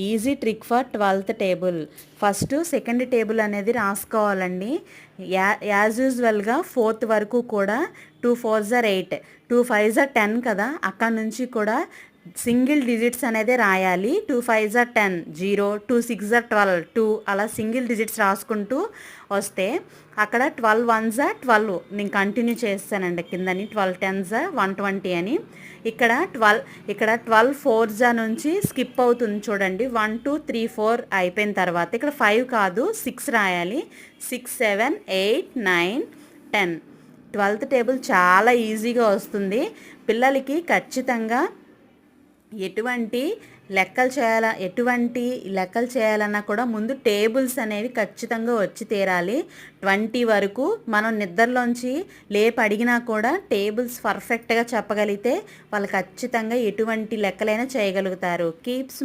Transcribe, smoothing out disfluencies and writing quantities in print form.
Easy trick for 12th table. First second table అనేది రాసుకోవాలండి. As యూజువల్గా 4th వరకు కూడా 2 4s are 8, 2 5s are 10 కదా, అక్కడ నుంచి కూడా సింగిల్ డిజిట్స్ అనేది రాయాలి. 2 5s are 10 0, 2 6s are 12 2, అలా సింగిల్ డిజిట్స్ రాసుకుంటూ వస్తే అక్కడ 12 1s are 12 నేను కంటిన్యూ చేస్తానండి కిందని. 12 10s are 120 అని. ఇక్కడ 12 4s నుంచి స్కిప్ అవుతుంది చూడండి. 1 2 3 4 అయిపోయిన తర్వాత ఇక్కడ 5 కాదు 6 రాయాలి. 6 7 8 9 10. 12th టేబుల్ చాలా ఈజీగా వస్తుంది. పిల్లలకి ఖచ్చితంగా ఎటువంటి లెక్కలు చేయాలన్నా కూడా ముందు టేబుల్స్ అనేవి ఖచ్చితంగా వచ్చి తీరాలి. 20 వరకు మనం నిద్రలోంచి లేపి అడిగినా కూడా టేబుల్స్ పర్ఫెక్ట్గా చెప్పగలిగితే వాళ్ళు ఖచ్చితంగా ఎటువంటి లెక్కలైనా చేయగలుగుతారు. కీప్స్